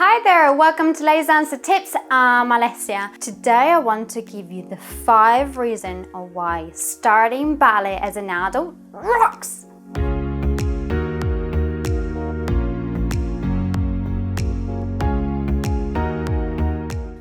Hi there, welcome to Lazy Answer Tips. I'm Alessia. Today I want to give you the 5 reasons why starting ballet as an adult rocks.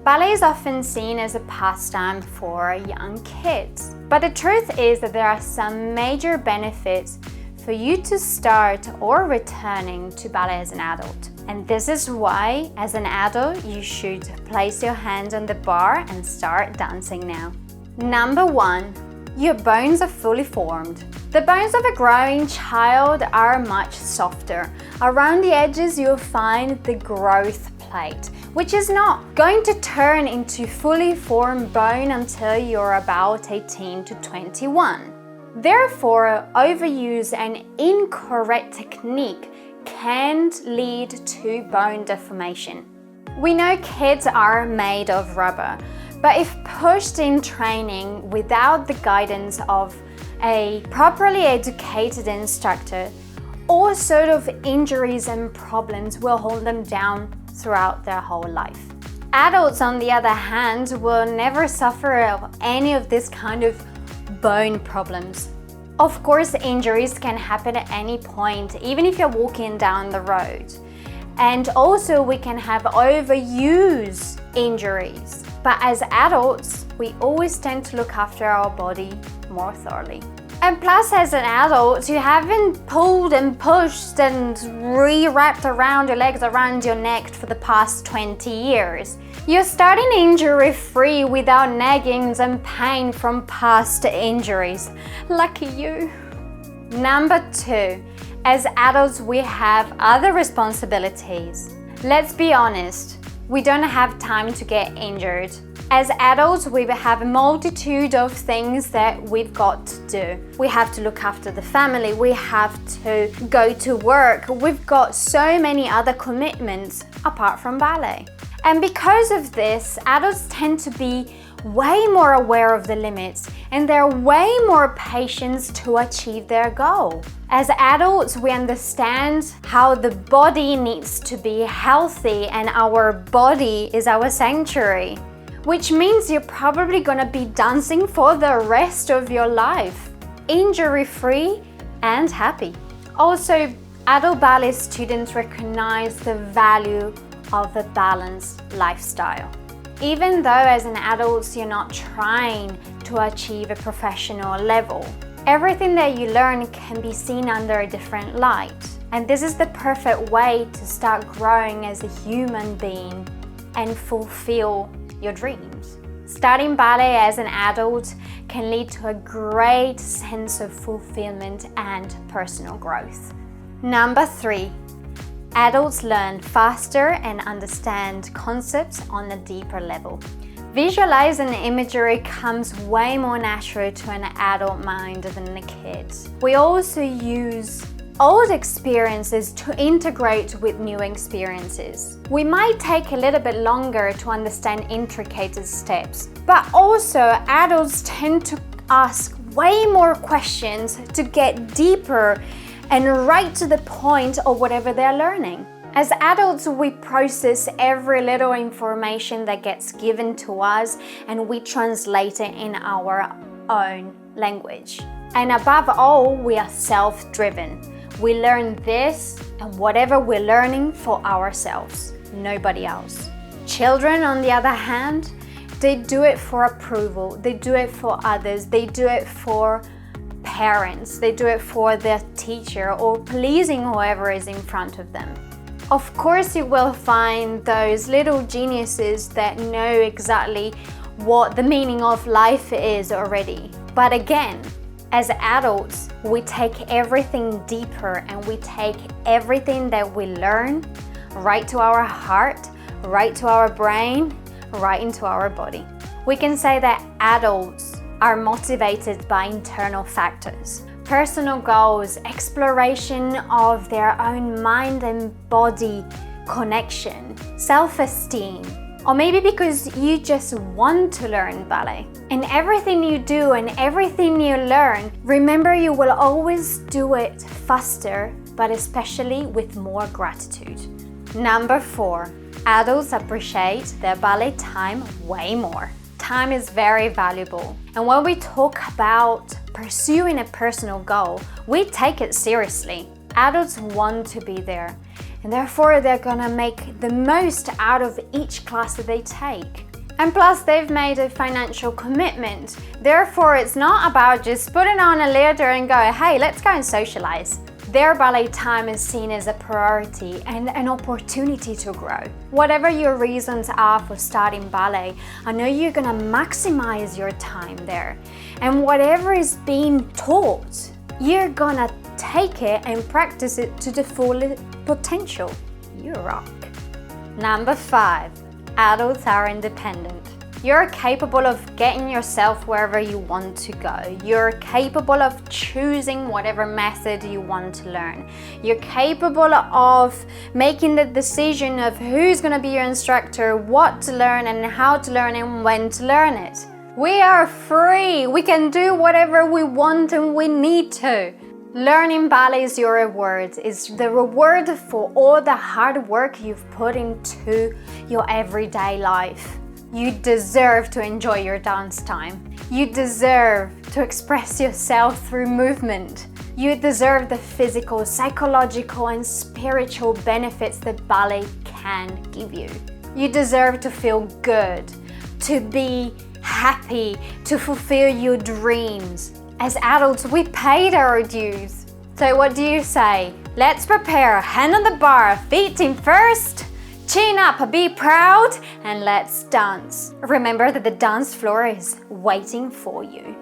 Ballet is often seen as a pastime for young kids, but the truth is that there are some major benefits for you to start or returning to ballet as an adult. And this is why, as an adult, you should place your hand on the bar and start dancing now. Number 1, your bones are fully formed. The bones of a growing child are much softer. Around the edges, you'll find the growth plate, which is not going to turn into fully formed bone until you're about 18 to 21. Therefore, overuse and incorrect technique can lead to bone deformation. We know kids are made of rubber, but if pushed in training without the guidance of a properly educated instructor, all sort of injuries and problems will hold them down throughout their whole life. Adults, on the other hand, will never suffer any of this kind of bone problems. Of course, injuries can happen at any point, even if you're walking down the road. And also we can have overuse injuries. But as adults, we always tend to look after our body more thoroughly. And plus, as an adult, you haven't pulled and pushed and re-wrapped around your legs around your neck for the past 20 years. You're starting injury-free without naggings and pain from past injuries. Lucky you. Number 2, as adults, we have other responsibilities. Let's be honest, we don't have time to get injured. As adults, we have a multitude of things that we've got to do. We have to look after the family, we have to go to work, we've got so many other commitments apart from ballet. And because of this, adults tend to be way more aware of the limits and they're way more patient to achieve their goal. As adults, we understand how the body needs to be healthy and our body is our sanctuary, which means you're probably gonna be dancing for the rest of your life, injury-free and happy. Also, adult ballet students recognize the value of a balanced lifestyle. Even though as an adult you're not trying to achieve a professional level, everything that you learn can be seen under a different light. And this is the perfect way to start growing as a human being and fulfill your dreams. Starting ballet as an adult can lead to a great sense of fulfillment and personal growth. Number 3, adults learn faster and understand concepts on a deeper level. Visualizing imagery comes way more natural to an adult mind than a kid. We also use old experiences to integrate with new experiences. We might take a little bit longer to understand intricate steps, but also adults tend to ask way more questions to get deeper and right to the point of whatever they're learning. As adults, we process every little information that gets given to us and we translate it in our own language. And above all, we are self-driven. We learn this and whatever we're learning for ourselves, nobody else. Children, on the other hand, they do it for approval, they do it for others, they do it for parents, they do it for their teacher or pleasing whoever is in front of them. Of course, you will find those little geniuses that know exactly what the meaning of life is already. But again, as adults, we take everything deeper and we take everything that we learn right to our heart, right to our brain, right into our body. We can say that adults are motivated by internal factors, personal goals, exploration of their own mind and body connection, self-esteem, or maybe because you just want to learn ballet. And everything you do and everything you learn, remember you will always do it faster, but especially with more gratitude. Number 4, Adults appreciate their ballet time way more. Time is very valuable. And when we talk about pursuing a personal goal, we take it seriously. Adults want to be there, and therefore they're gonna make the most out of each class that they take. And plus, they've made a financial commitment. Therefore, it's not about just putting on a leader and go, hey, let's go and socialize. Their ballet time is seen as a priority and an opportunity to grow. Whatever your reasons are for starting ballet, I know you're gonna maximize your time there. And whatever is being taught, you're gonna take it and practice it to the full potential. You rock. Number 5, adults are independent. You're capable of getting yourself wherever you want to go. You're capable of choosing whatever method you want to learn. You're capable of making the decision of who's going to be your instructor, what to learn and how to learn and when to learn it. We are free. We can do whatever we want and we need to. Learning ballet is your reward. It's the reward for all the hard work you've put into your everyday life. You deserve to enjoy your dance time. You deserve to express yourself through movement. You deserve the physical, psychological, and spiritual benefits that ballet can give you. You deserve to feel good, to be happy, to fulfill your dreams. As adults, we paid our dues. So what do you say? Let's prepare, hand on the bar, feet in first, chin up, be proud, and let's dance. Remember that the dance floor is waiting for you.